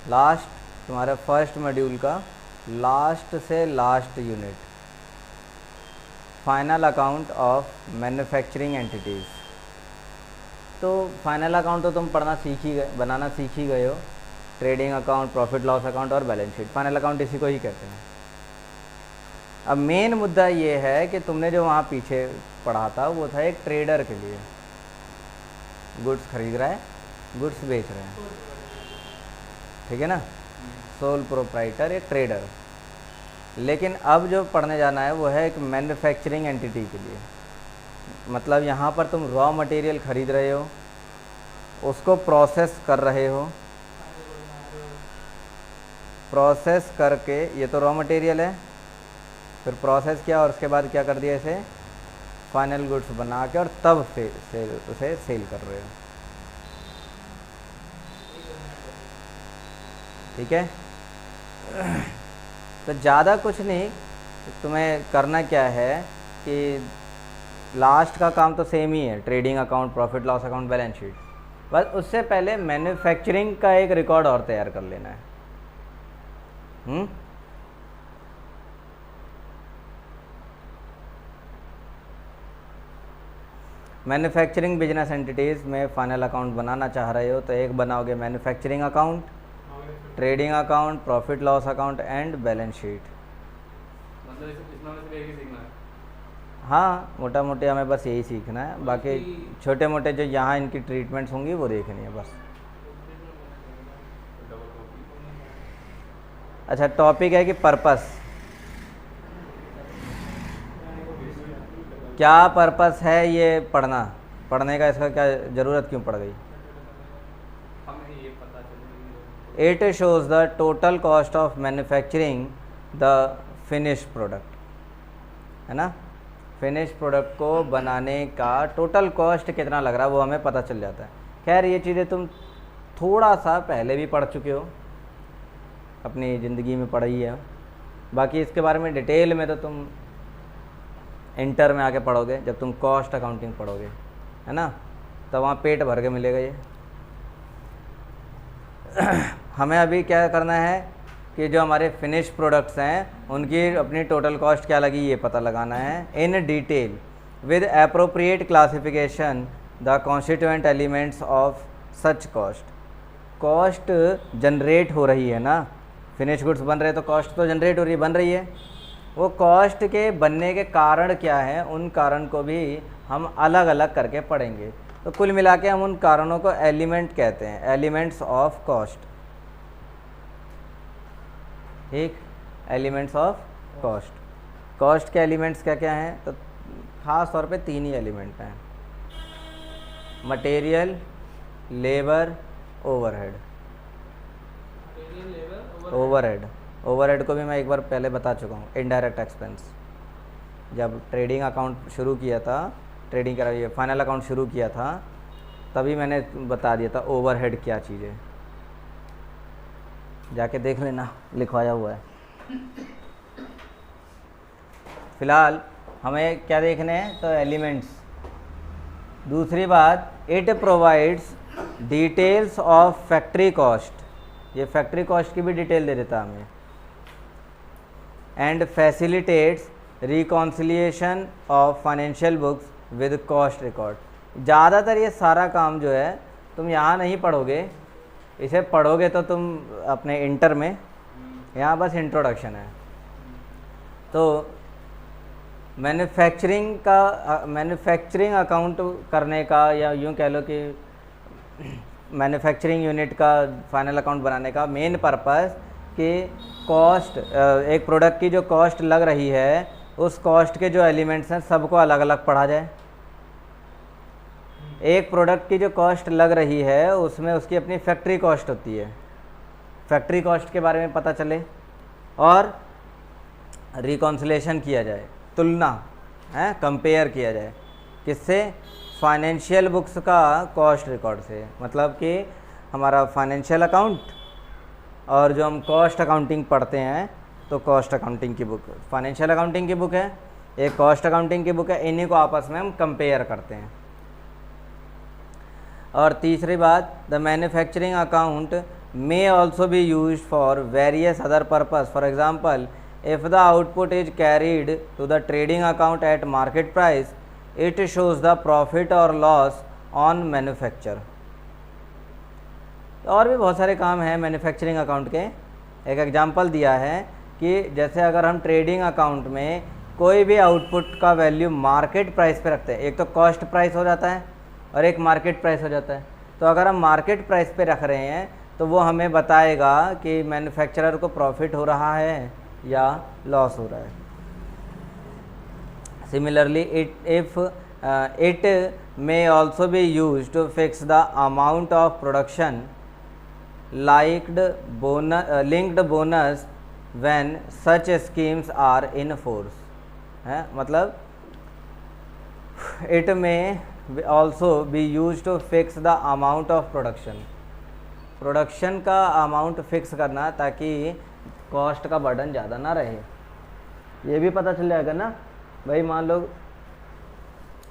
Last तुम्हारे first module का last से last unit, final account of manufacturing entities. तो फाइनल अकाउंट तो तुम पढ़ना सीख ही गए, बनाना सीख ही गए हो। Trading account, profit loss account और बैलेंस शीट, फाइनल अकाउंट इसी को ही कहते हैं। अब मेन मुद्दा ये है कि तुमने जो वहाँ पीछे पढ़ा था वो था एक ट्रेडर के लिए, गुड्स खरीद रहा है, गुड्स बेच रहे हैं, ठीक है ना, सोल प्रोप्राइटर एक ट्रेडर। लेकिन अब जो पढ़ने जाना है वो है एक मैन्युफैक्चरिंग एंटिटी के लिए। मतलब यहाँ पर तुम रॉ मटेरियल खरीद रहे हो, उसको प्रोसेस कर रहे हो, प्रोसेस करके, ये तो रॉ मटेरियल है, फिर प्रोसेस किया और उसके बाद क्या कर दिया, इसे फाइनल गुड्स बना के और तब उसे सेल कर रहे हो, ठीक है। तो ज़्यादा कुछ नहीं, तुम्हें करना क्या है कि लास्ट का काम तो सेम ही है, trading account, profit loss account, balance sheet. बस उससे पहले मैन्युफैक्चरिंग का एक रिकॉर्ड और तैयार कर लेना है। मैन्युफैक्चरिंग बिजनेस एंटिटीज़ में फाइनल अकाउंट बनाना चाह रहे हो तो एक बनाओगे manufacturing account, trading account, profit loss account and balance sheet. मतलब इसमें से एक ही सीखना है। हाँ, मोटा मोटे हमें बस यही सीखना है, बाकी छोटे मोटे जो यहाँ इनकी ट्रीटमेंट्स होंगी वो देखनी है बस। अच्छा, टॉपिक है कि पर्पस, क्या पर्पस है ये पढ़ने का, इसका क्या ज़रूरत क्यों पड़ गई। हमें ये पता चले it shows the total cost of manufacturing the finish product, है ना। फिनिश प्रोडक्ट को बनाने का टोटल कॉस्ट कितना लग रहा है वो हमें पता चल जाता है। खैर ये चीज़ें तुम थोड़ा सा पहले भी पढ़ चुके हो, अपनी ज़िंदगी में पढ़ी है, बाकी इसके बारे में डिटेल में तो तुम इंटर में आके पढ़ोगे, जब तुम कॉस्ट अकाउंटिंग पढ़ोगे, है ना, तो वहाँ पेट भर के मिलेगा ये। हमें अभी क्या करना है कि जो हमारे फिनिश प्रोडक्ट्स हैं उनकी अपनी टोटल कॉस्ट क्या लगी ये पता लगाना है in detail with appropriate classification the constituent elements of such cost. Cost generate हो रही है ना, फिनिश गुड्स बन रहे तो कॉस्ट तो जनरेट हो रही है, बन रही है। वो कॉस्ट के बनने के कारण क्या हैं, उन कारण को भी हम अलग अलग करके पढ़ेंगे। तो कुल मिला के हम उन कारणों को एलिमेंट कहते हैं, एलिमेंट्स ऑफ कॉस्ट, ठीक, एलिमेंट्स ऑफ कॉस्ट। कॉस्ट के एलिमेंट्स क्या क्या हैं, तो ख़ास तौर पे 3 ही एलिमेंट हैं, मटेरियल, लेबर, ओवरहेड। ओवरहेड को भी मैं एक बार पहले बता चुका हूँ, इनडायरेक्ट एक्सपेंस। जब ट्रेडिंग अकाउंट शुरू किया था, ट्रेडिंग करा, ये फाइनल अकाउंट शुरू किया था, तभी मैंने बता दिया था ओवरहेड क्या चीज़ है, जाके देख लेना, लिखवाया हुआ है। फिलहाल हमें क्या देखने हैं, तो एलिमेंट्स। दूसरी बात, it provides details of factory cost, ये फैक्ट्री कॉस्ट की भी डिटेल दे देता हमें, and facilitates reconciliation of financial books with cost record. ज़्यादातर ये सारा काम जो है तुम यहाँ नहीं पढ़ोगे, इसे पढ़ोगे तो तुम अपने इंटर में, यहाँ बस इंट्रोडक्शन है। तो मैन्युफैक्चरिंग अकाउंट करने का, या यूँ कह लो कि मैन्युफैक्चरिंग यूनिट का फाइनल अकाउंट बनाने का मेन पर्पस कि कॉस्ट, एक प्रोडक्ट की जो कॉस्ट लग रही है उस कॉस्ट के जो एलिमेंट्स हैं सबको अलग अलग पढ़ा जाए। एक प्रोडक्ट की जो कॉस्ट लग रही है उसमें उसकी अपनी फैक्ट्री कॉस्ट होती है, फैक्ट्री कॉस्ट के बारे में पता चले और रिकॉन्सिलेशन किया जाए, तुलना है, कंपेयर किया जाए, किससे, फाइनेंशियल बुक्स का कॉस्ट रिकॉर्ड से। मतलब कि हमारा फाइनेंशियल अकाउंट और जो हम कॉस्ट अकाउंटिंग पढ़ते हैं, तो कॉस्ट अकाउंटिंग की बुक, फाइनेंशियल अकाउंटिंग की बुक है, एक कॉस्ट अकाउंटिंग की बुक है, इन्हीं को आपस में हम कंपेयर करते हैं। और तीसरी बात, the manufacturing account may also be used for various other purpose. For example, if the output is carried to the trading account at market price, it shows the profit or loss on manufacture. और भी बहुत सारे काम हैं manufacturing account के. एक example दिया है कि जैसे अगर हम ट्रेडिंग अकाउंट में कोई भी आउटपुट का वैल्यू मार्केट प्राइस पे रखते हैं, एक तो कॉस्ट प्राइस हो जाता है और एक मार्केट प्राइस हो जाता है. तो अगर हम मार्केट प्राइस पे रख रहे हैं तो वो हमें बताएगा कि मैन्युफैक्चरर को प्रॉफिट हो रहा है या लॉस हो रहा है. Similarly if it may also be use to fix the amount of production linked bonus when such schemes are in force. है मतलब it may also be used to fix the amount of production. Production का amount fix करना ताकि cost का burden ज़्यादा ना रहे. ये भी पता चल जाएगा ना भाई. मान लो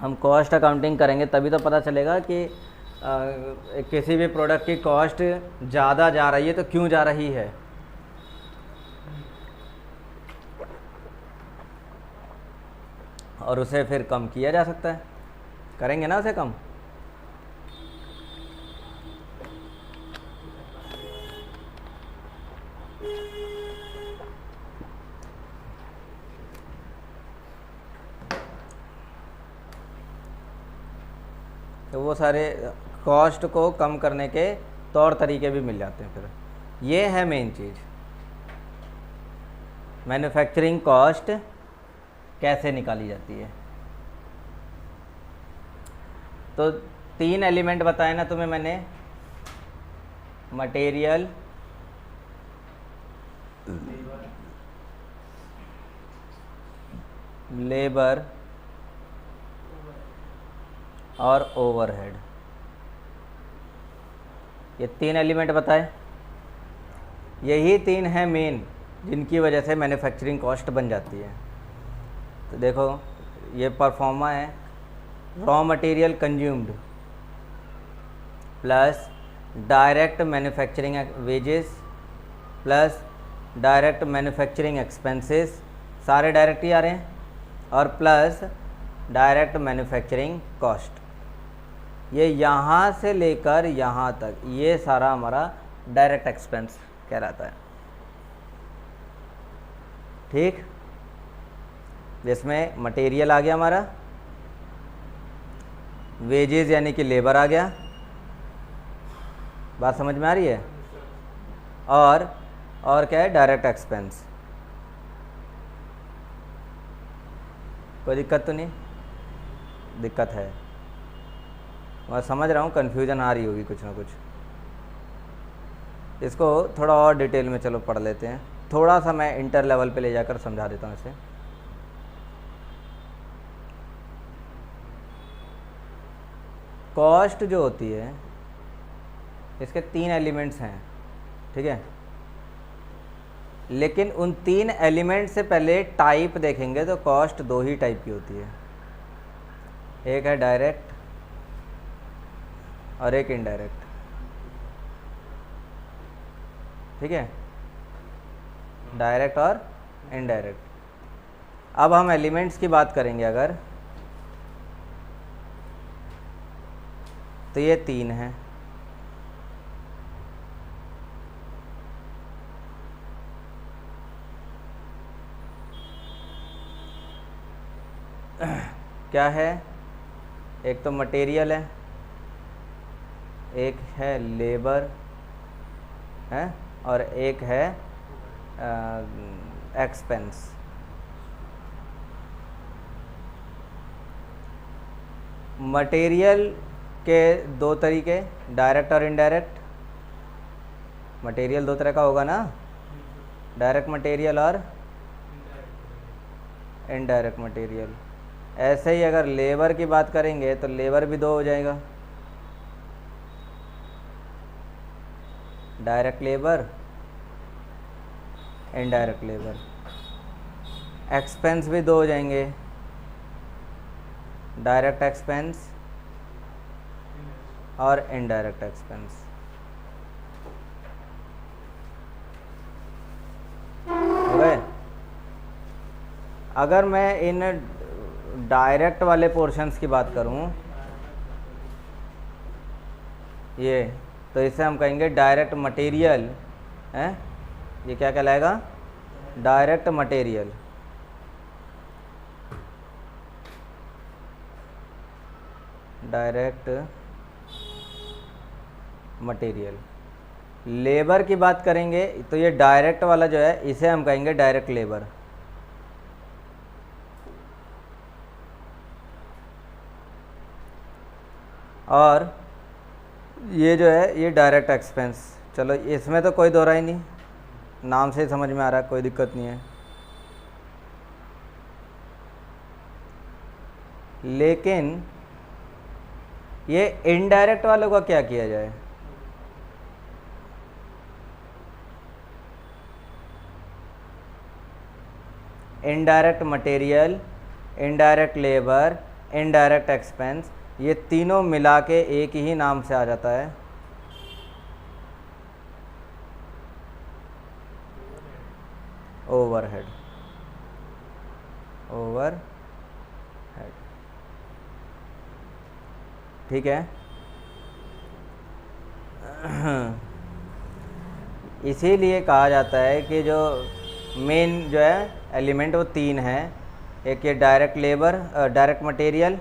हम कॉस्ट अकाउंटिंग करेंगे तभी तो पता चलेगा कि किसी भी प्रोडक्ट की कॉस्ट ज़्यादा जा रही है तो क्यों जा रही है. और उसे फिर कम किया जा सकता है. करेंगे ना उसे कम. तो वो सारे कॉस्ट को कम करने के तौर तरीके भी मिल जाते हैं. फिर ये है मेन चीज़, मैन्युफैक्चरिंग कॉस्ट कैसे निकाली जाती है. तो 3 एलिमेंट बताए ना तुम्हें मैंने, मटेरियल, लेबर और ओवरहेड. ये 3 एलिमेंट बताए. यही 3 हैं मेन जिनकी वजह से मैन्युफैक्चरिंग कॉस्ट बन जाती है. तो देखो ये परफॉर्मा है, raw material consumed plus direct manufacturing wages plus direct manufacturing expenses, सारे डायरेक्ट ही आ रहे हैं, और प्लस डायरेक्ट मैन्युफैक्चरिंग कॉस्ट. ये यहाँ से लेकर यहाँ तक ये सारा हमारा डायरेक्ट एक्सपेंस कहलाता है. ठीक, जिसमें मटेरियल आ गया हमारा, वेजेस यानी कि लेबर आ गया. बात समझ में आ रही है. और क्या है, डायरेक्ट एक्सपेंस. कोई दिक्कत तो नहीं? दिक्कत है, मैं समझ रहा हूँ, कन्फ्यूजन आ रही होगी कुछ ना कुछ. इसको थोड़ा और डिटेल में चलो पढ़ लेते हैं. थोड़ा सा मैं इंटर लेवल पे ले जाकर समझा देता हूँ इसे. कॉस्ट जो होती है इसके 3 एलिमेंट्स हैं, ठीक है. लेकिन उन 3 एलिमेंट से पहले टाइप देखेंगे तो कॉस्ट 2 ही टाइप की होती है. एक है डायरेक्ट और एक इनडायरेक्ट. ठीक है, डायरेक्ट और इनडायरेक्ट. अब हम एलिमेंट्स की बात करेंगे अगर, तो ये 3 हैं. क्या है, एक तो मटेरियल है, एक है लेबर है, और एक है एक्सपेंस. मटेरियल के 2 तरीके, डायरेक्ट और इनडायरेक्ट. मटेरियल 2 तरह का होगा ना, डायरेक्ट मटेरियल और इनडायरेक्ट मटेरियल. ऐसे ही अगर लेबर की बात करेंगे तो लेबर भी 2 हो जाएगा, direct labour, indirect labour. Expense भी 2 हो जाएंगे, डायरेक्ट एक्सपेंस और इनडायरेक्ट एक्सपेंस. अगर मैं इन डायरेक्ट वाले पोर्शंस की बात करूं, ये तो इसे हम कहेंगे डायरेक्ट मटेरियल है। ये क्या कहलाएगा? Direct material. Direct material. Labour की बात करेंगे तो ये डायरेक्ट वाला जो है इसे हम कहेंगे डायरेक्ट लेबर। और ये जो है ये डायरेक्ट एक्सपेंस। चलो इसमें तो कोई दोहरा ही नहीं, नाम से ही समझ में आ रहा है, कोई दिक्कत नहीं है। लेकिन ये इनडायरेक्ट वालों का क्या किया जाए? Indirect material, indirect labour, indirect expense, ये तीनों मिला के एक ही नाम से आ जाता है, ओवरहेड। ओवरहेड, ठीक है। इसीलिए कहा जाता है कि जो मेन जो है एलिमेंट वो तीन है। एक ये डायरेक्ट लेबर, डायरेक्ट मटेरियल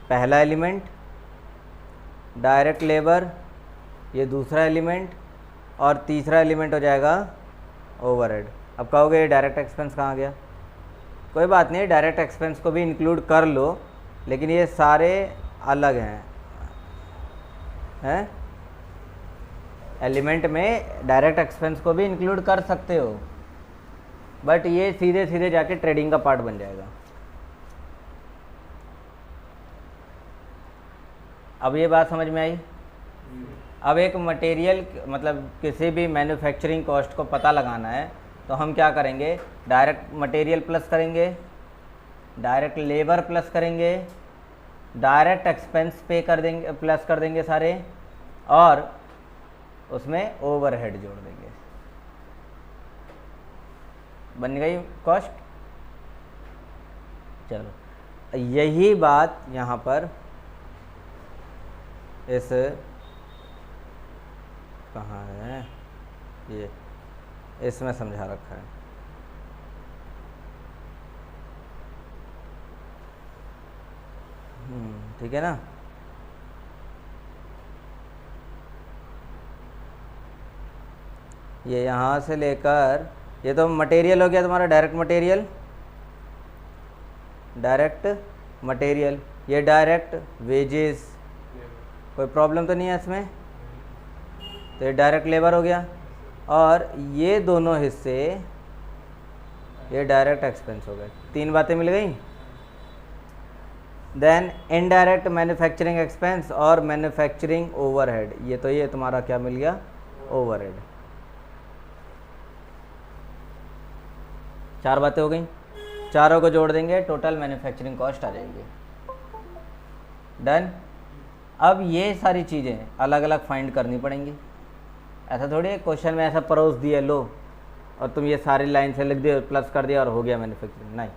पहला एलिमेंट, डायरेक्ट लेबर ये दूसरा एलिमेंट, और तीसरा एलिमेंट हो जाएगा ओवरहेड। अब कहोगे ये डायरेक्ट एक्सपेंस कहाँ गया? कोई बात नहीं, डायरेक्ट एक्सपेंस को भी इंक्लूड कर लो, लेकिन ये सारे अलग हैं एलिमेंट में डायरेक्ट एक्सपेंस को भी इंक्लूड कर सकते हो, बट ये सीधे सीधे जाके ट्रेडिंग का पार्ट बन जाएगा। अब ये बात समझ में आई? अब एक मटेरियल मतलब किसी भी मैन्युफैक्चरिंग कॉस्ट को पता लगाना है तो हम क्या करेंगे? डायरेक्ट मटेरियल प्लस करेंगे, डायरेक्ट लेबर प्लस करेंगे, डायरेक्ट एक्सपेंस पे कर देंगे, प्लस कर देंगे सारे, और उसमें ओवरहेड जोड़ देंगे। बन गई कॉस्ट। चलो यही बात यहाँ पर इस कहाँ है, ये इसमें समझा रखा है। ठीक है ना। ये यहाँ से लेकर ये तो मटेरियल हो गया तुम्हारा, डायरेक्ट मटेरियल, डायरेक्ट मटेरियल। ये डायरेक्ट वेजेस, कोई प्रॉब्लम तो नहीं है इसमें। तो ये डायरेक्ट लेबर हो गया, और ये दोनों हिस्से ये डायरेक्ट एक्सपेंस हो गए। तीन बातें मिल गई। देन इनडायरेक्ट मैन्युफैक्चरिंग एक्सपेंस और मैन्युफैक्चरिंग ओवरहेड, ये तो ये तुम्हारा क्या मिल गया? ओवरहेड। चार बातें हो गई, चारों को जोड़ देंगे, टोटल मैन्युफैक्चरिंग कॉस्ट आ जाएगी। डन। अब ये सारी चीज़ें अलग अलग फाइंड करनी पड़ेंगी। ऐसा थोड़ी है क्वेश्चन में ऐसा परोस दिया लो और तुम ये सारी लाइन से लिख दिया, प्लस कर दिया और हो गया मैन्युफैक्चरिंग। नहीं,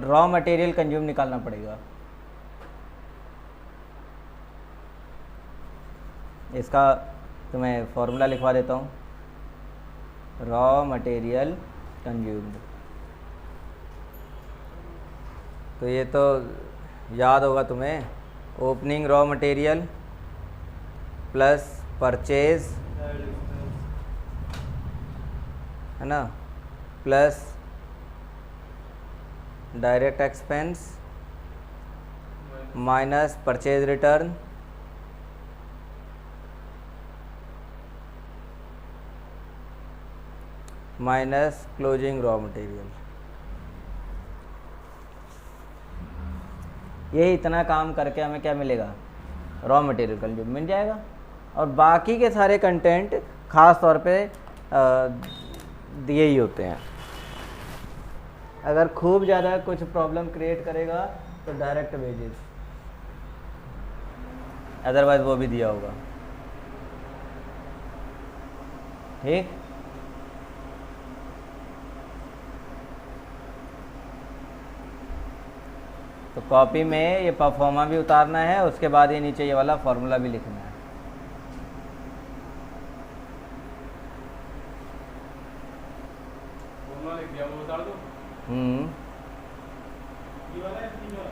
रॉ मटेरियल कंज्यूम निकालना पड़ेगा। इसका तुम्हें फॉर्मूला लिखवा देता हूँ। रॉ मटेरियल कंज्यूम्ड, तो ये तो याद होगा तुम्हें, opening raw material plus purchase, है ना, plus direct expense minus purchase return minus closing raw material. ये इतना काम करके हमें क्या मिलेगा? रॉ मटेरियल कंज्यूम मिल जाएगा। और बाकी के सारे कंटेंट खास तौर पे दिए ही होते हैं। अगर खूब ज़्यादा कुछ प्रॉब्लम क्रिएट करेगा तो डायरेक्ट वेजेस, अदरवाइज वो भी दिया होगा। ठीक, तो कॉपी में ये परफॉर्मा भी उतारना है, उसके बाद ये नीचे ये वाला फॉर्मूला भी लिखना है। फॉर्मूला लिख दिया, वो उतार दो। ये वाला है, तीन वाला।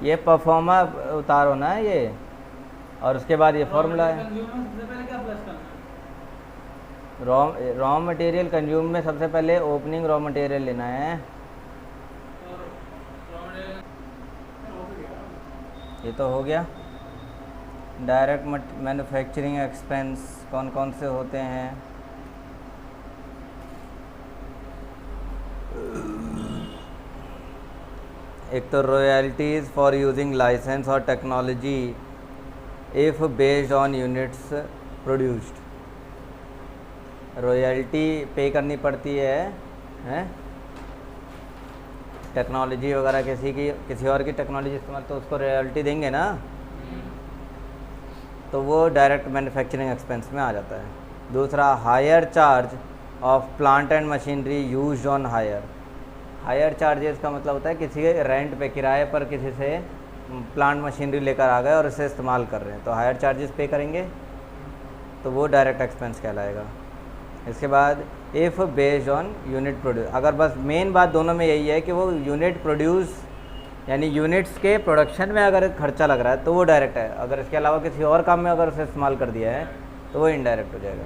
ये परफॉर्मा उतारो ना ये, और उसके बाद ये फॉर्मूला है। सबसे पहले क्या प्लस करना है? रॉ मटेरियल कंज्यूम में सबसे पहले ओपनिंग रॉ मटेरियल लेना है। और raw material हो गया। ये तो हो गया। डायरेक्ट मैन्युफैक्चरिंग एक्सपेंस कौन कौन से होते हैं? एक तो रॉयल्टीज़ फॉर यूजिंग लाइसेंस और technology if based on units produced. Royalty पे करनी पड़ती है, हैं? टेक्नोलॉजी वगैरह किसी और की टेक्नोलॉजी इस्तेमाल, तो उसको रॉयल्टी देंगे ना, तो वो डायरेक्ट मैन्युफैक्चरिंग एक्सपेंस में आ जाता है। दूसरा, hire charge of plant and machinery used on hire. Hire charges का मतलब होता है किसी के रेंट पे, किराए पर किसी से प्लांट मशीनरी लेकर आ गए और इसे इस्तेमाल कर रहे हैं, तो हायर चार्जेस पे करेंगे, तो वो डायरेक्ट एक्सपेंस कहलाएगा। इसके बाद if based on unit produce, अगर बस मेन बात दोनों में यही है कि वो यूनिट प्रोड्यूस यानी यूनिट्स के प्रोडक्शन में अगर खर्चा लग रहा है तो वो डायरेक्ट है। अगर इसके अलावा किसी और काम में अगर उसे इस्तेमाल कर दिया है तो वो इनडायरेक्ट हो जाएगा।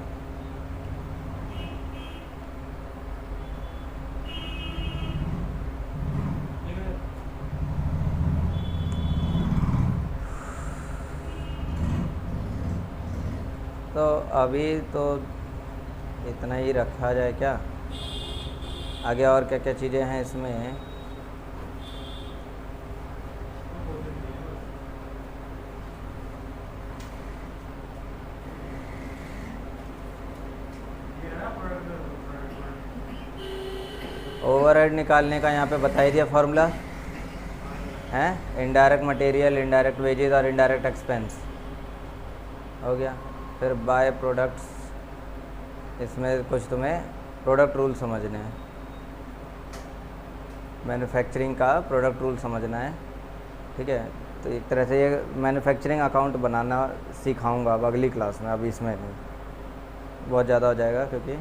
तो अभी तो इतना ही रखा जाए क्या? आगे और क्या क्या चीज़ें हैं इसमें? ओवरहेड निकालने का यहाँ पे बता ही दिया फॉर्मूला है, इनडायरेक्ट मटेरियल, इनडायरेक्ट वेजेस और इनडायरेक्ट एक्सपेंस हो गया। फिर बाय प्रोडक्ट्स, इसमें कुछ तुम्हें प्रोडक्ट रूल समझने हैं, मैन्युफैक्चरिंग का प्रोडक्ट रूल समझना है, ठीक है। तो एक तरह से ये मैन्युफैक्चरिंग अकाउंट बनाना सिखाऊंगा अब अगली क्लास में, अभी इसमें नहीं, बहुत ज़्यादा हो जाएगा क्योंकि